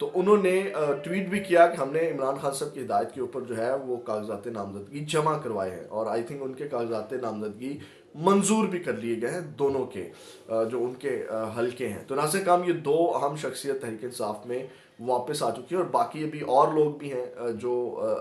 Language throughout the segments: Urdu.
تو انہوں نے ٹویٹ بھی کیا کہ ہم نے عمران خان صاحب کی ہدایت کے اوپر جو ہے وہ کاغذات نامزدگی جمع کروائے ہیں، اور آئی تھنک ان کے کاغذات نامزدگی منظور بھی کر لیے گئے ہیں دونوں کے جو ان کے حلقے ہیں۔ تو ناظرین کرام یہ دو اہم شخصیت تحریک انصاف میں واپس آ چکی ہے، اور باقی ابھی اور لوگ بھی ہیں جو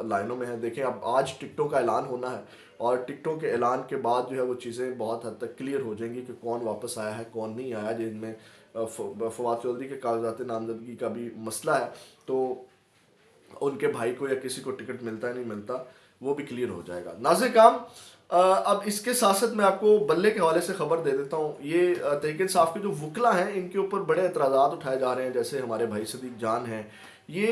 لائنوں میں ہیں۔ دیکھیں اب آج ٹکٹوں کا اعلان ہونا ہے، اور ٹکٹوں کے اعلان کے بعد جو ہے وہ چیزیں بہت حد تک کلیئر ہو جائیں گی کہ کون واپس آیا ہے کون نہیں آیا، جن میں فواد چودھری کے کاغذات نامزدگی کا بھی مسئلہ ہے، تو ان کے بھائی کو یا کسی کو ٹکٹ ملتا ہے نہیں ملتا وہ بھی کلیئر ہو جائے گا۔ ناظرین کرام اب اس کے ساتھ ساتھ میں آپ کو بلے کے حوالے سے خبر دے دیتا ہوں۔ یہ تحریک انصاف کے جو وکلا ہیں ان کے اوپر بڑے اعتراضات اٹھائے جا رہے ہیں، جیسے ہمارے بھائی صدیق جان ہیں، یہ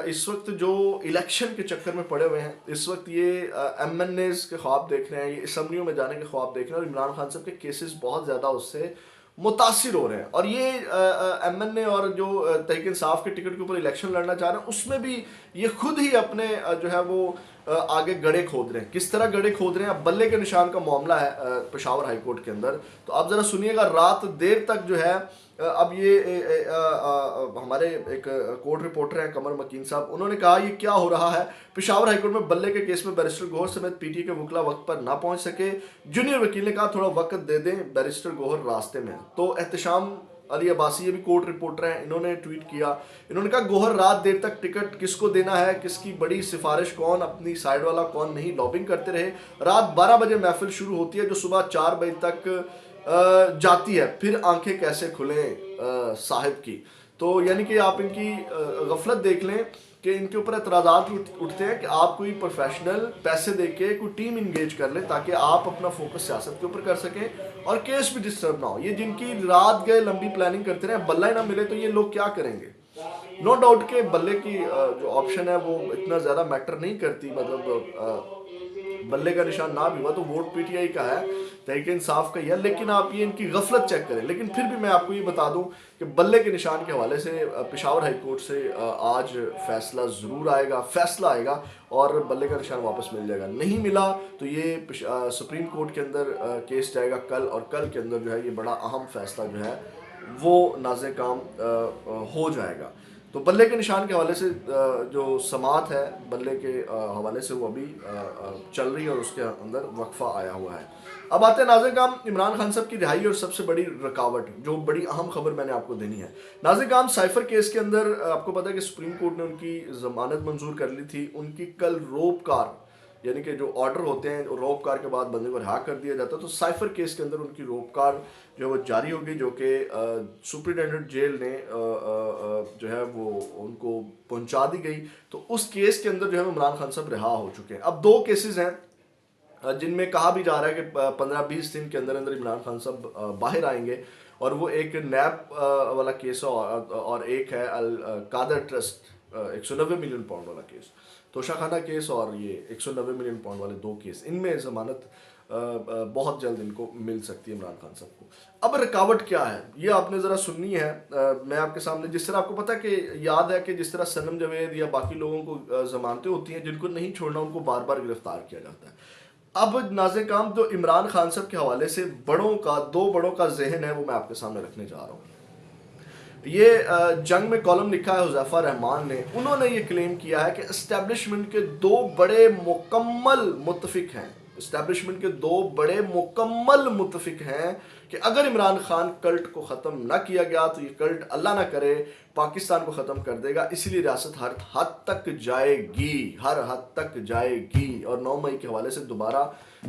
اس وقت جو الیکشن کے چکر میں پڑے ہوئے ہیں، اس وقت یہ ایم این ایز کے خواب دیکھ رہے ہیں، یہ اسمبلیوں میں جانے کے خواب دیکھ رہے ہیں، اور عمران خان صاحب کے کیسز بہت زیادہ اس سے متاثر ہو رہے ہیں، اور یہ ایم این اے اور جو تحریک انصاف کے ٹکٹ کے اوپر الیکشن لڑنا چاہ رہے ہیں اس میں بھی یہ خود ہی اپنے جو ہے وہ آگے گڑھے کھود رہے ہیں۔ کس طرح گڑھے کھود رہے ہیں؟ اب بلے کے نشان کا معاملہ ہے پشاور ہائی کورٹ کے اندر، تو آپ ذرا سنیے گا۔ رات دیر تک جو ہے اب یہ ہمارے ایک کورٹ رپورٹر ہیں قمر مکین صاحب، انہوں نے کہا یہ کیا ہو رہا ہے؟ پشاور ہائی کورٹ میں بلے کے کیس میں بیرسٹر گوہر سمیت پی ٹی کے وکلا وقت پر نہ پہنچ سکے، جونیئر وکیل نے کہا تھوڑا وقت دے دیں، بیرسٹر گوہر راستے میں۔ تو احتشام علی عباسی، یہ بھی کورٹ رپورٹر ہیں، انہوں نے ٹویٹ کیا، انہوں نے کہا گوہر رات دیر تک ٹکٹ کس کو دینا ہے، کس کی بڑی سفارش کون، اپنی سائیڈ والا کون نہیں، لابنگ کرتے رہے۔ رات 12 بجے محفل شروع ہوتی ہے جو صبح 4 بجے تک جاتی ہے، پھر آنکھیں کیسے کھلیں صاحب کی۔ تو یعنی کہ آپ ان کی غفلت دیکھ لیں کہ ان کے اوپر اعتراضات اٹھتے ہیں کہ آپ کوئی پروفیشنل پیسے دے کے کوئی ٹیم انگیج کر لیں تاکہ آپ اپنا فوکس سیاست کے اوپر کر سکیں اور کیس بھی ڈسٹرب نہ ہو۔ یہ جن کی رات گئے لمبی پلاننگ کرتے رہے، بلہ ہی نہ ملے تو یہ لوگ کیا کریں گے؟ نو ڈاؤٹ کہ بلے کی جو آپشن ہے وہ اتنا زیادہ میٹر نہیں کرتی، مطلب بلے کا نشان نہ بھی ہوا تو ووٹ پی ٹی آئی کا ہے، تحریک انصاف کا ہی ہے، لیکن آپ یہ ان کی غفلت چیک کریں۔ لیکن پھر بھی میں آپ کو یہ بتا دوں کہ بلے کے نشان کے حوالے سے پشاور ہائی کورٹ سے آج فیصلہ ضرور آئے گا، فیصلہ آئے گا، اور بلے کا نشان واپس مل جائے گا۔ نہیں ملا تو یہ سپریم کورٹ کے اندر کیس جائے گا کل، اور کل کے اندر جو ہے یہ بڑا اہم فیصلہ جو ہے وہ نازِ کام ہو جائے گا۔ تو بلے کے نشان کے حوالے سے جو سماعت ہے بلے کے حوالے سے وہ ابھی چل رہی ہے، اور اس کے اندر وقفہ آیا ہوا ہے۔ اب آتے ہیں ناظرین کرام عمران خان صاحب کی رہائی اور سب سے بڑی رکاوٹ، جو بڑی اہم خبر میں نے آپ کو دینی ہے۔ ناظرین کرام سائفر کیس کے اندر آپ کو پتا ہے کہ سپریم کورٹ نے ان کی ضمانت منظور کر لی تھی۔ ان کی کل روپکار، یعنی کہ جو آرڈر ہوتے ہیں روپکار کے بعد بندے کو رہا کر دیا جاتا ہے، تو سائفر کیس کے اندر ان کی روپکار جو ہے وہ جاری ہوگی، جو کہ سپرنٹینڈنٹ جیل نے جو ہے وہ ان کو پہنچا دی گئی۔ تو اس کیس کے اندر جو ہے عمران خان صاحب رہا ہو چکے ہیں۔ اب 2 کیسز ہیں جن میں کہا بھی جا رہا ہے کہ 15-20 دن کے اندر اندر عمران خان صاحب باہر آئیں گے، اور وہ ایک نیب والا کیس ہے اور ایک ہے القادر ٹرسٹ 190 ملین پاؤنڈ والا کیس، توشہ خانہ کیس، اور یہ 190 ملین پاؤنڈ والے 2 کیس، ان میں ضمانت بہت جلد ان کو مل سکتی ہے عمران خان صاحب کو۔ اب رکاوٹ کیا ہے یہ آپ نے ذرا سننی ہے۔ میں آپ کے سامنے جس طرح آپ کو پتا ہے کہ یاد ہے کہ جس طرح سنم جاوید یا باقی لوگوں کو ضمانتیں ہوتی ہیں جن کو نہیں چھوڑنا ان کو بار بار گرفتار کیا جاتا ہے۔ اب ناظرین کرام جو عمران خان صاحب کے حوالے سے 2 بڑوں کا ذہن ہے وہ میں آپ کے سامنے رکھنے جا رہا ہوں۔ یہ جنگ میں کالم لکھا ہے حذیفہ رحمان نے، انہوں نے یہ کلیم کیا ہے کہ اسٹیبلشمنٹ کے 2 بڑے مکمل متفق ہیں، اسٹیبلشمنٹ کے 2 بڑے مکمل متفق ہیں کہ اگر عمران خان کلٹ کو ختم نہ کیا گیا تو یہ کلٹ اللہ نہ کرے پاکستان کو ختم کر دے گا، اسی لیے ریاست ہر حد تک جائے گی، ہر حد تک جائے گی، اور 9 مئی کے حوالے سے دوبارہ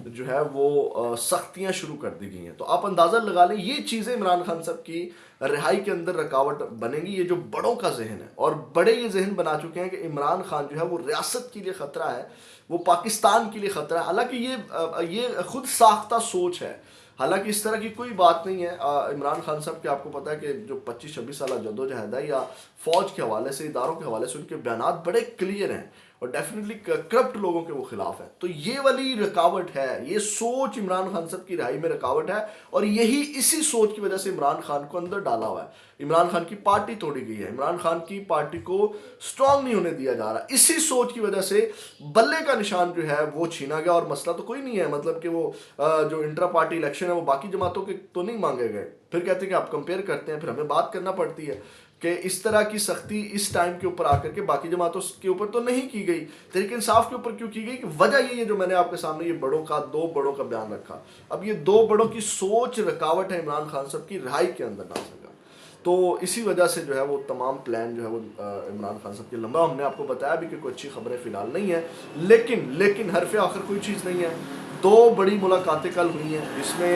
جو ہے وہ سختیاں شروع کر دی گئی ہیں۔ تو آپ اندازہ لگا لیں یہ چیزیں عمران خان صاحب کی رہائی کے اندر رکاوٹ بنیں گی۔ یہ جو بڑوں کا ذہن ہے، اور بڑے یہ ذہن بنا چکے ہیں کہ عمران خان جو ہے وہ ریاست کے لیے خطرہ ہے، وہ پاکستان کے لیے خطرہ ہے، حالانکہ یہ خود ساختہ سوچ ہے، حالانکہ اس طرح کی کوئی بات نہیں ہے۔ عمران خان صاحب کے آپ کو پتا ہے کہ جو 25-26 سالہ جدوجہد ہے یا فوج کے حوالے سے، اداروں کے حوالے سے، ان کے بیانات بڑے کلیئر ہیں، اور ڈیفینیٹلی کرپٹ لوگوں کے وہ خلاف ہیں۔ تو یہ والی رکاوٹ ہے، یہ سوچ عمران خان صاحب کی رہائی میں رکاوٹ ہے، اور یہی اسی سوچ کی وجہ سے عمران خان کو اندر ڈالا ہوا ہے۔ عمران خان کی پارٹی توڑی گئی ہے، عمران خان کی پارٹی کو سٹرونگ نہیں ہونے دیا جا رہا، اسی سوچ کی وجہ سے بلے کا نشان جو ہے وہ چھینا گیا، اور مسئلہ تو کوئی نہیں ہے، مطلب کہ وہ جو انٹرا پارٹی الیکشن ہے وہ باقی جماعتوں کے تو نہیں مانگے گئے، پھر کہتے ہیں کہ آپ کمپیئر کرتے ہیں، پھر ہمیں بات کرنا پڑتی ہے۔ کہ اس طرح کی سختی اس ٹائم کے اوپر آ کر کے باقی جماعتوں کے اوپر تو نہیں کی گئی، تحریک انصاف کے اوپر کیوں کی گئی؟ کہ وجہ یہ ہے جو میں نے آپ کے سامنے یہ دو بڑوں کا بیان رکھا. اب یہ دو بڑوں کی سوچ رکاوٹ ہے عمران خان صاحب کی رہائی کے اندر نہ سکا، تو اسی وجہ سے جو ہے وہ تمام پلان جو ہے وہ عمران خان صاحب کے لمبا. ہم نے آپ کو بتایا بھی کہ کوئی اچھی خبریں فی الحال نہیں ہیں، لیکن حرف آخر کوئی چیز نہیں ہے. دو بڑی ملاقاتیں کل ہوئی ہیں، جس میں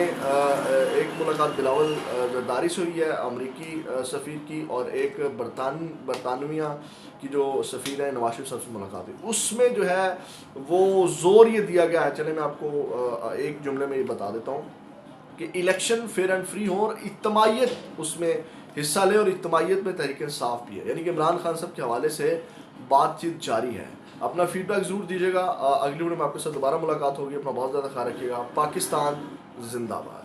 ایک ملاقات بلاول زرداری سے ہوئی ہے امریکی سفیر کی، اور ایک برطانویہ کی جو سفیر ہے نواز شریف صاحب سے ملاقات ہوئی. اس میں جو ہے وہ زور یہ دیا گیا ہے، چلے میں آپ کو ایک جملے میں یہ بتا دیتا ہوں کہ الیکشن فیئر اینڈ فری ہو اور اجتماعیت اس میں حصہ لے، اور اجتماعیت میں تحریک انصاف بھی ہے. یعنی کہ عمران خان صاحب کے حوالے سے بات چیت جاری ہے. اپنا فیڈ بیک ضرور دیجیے گا. اگلی ویڈیو میں آپ کے ساتھ دوبارہ ملاقات ہوگی. اپنا بہت زیادہ خیال رکھیے گا. پاکستان زندہ باد.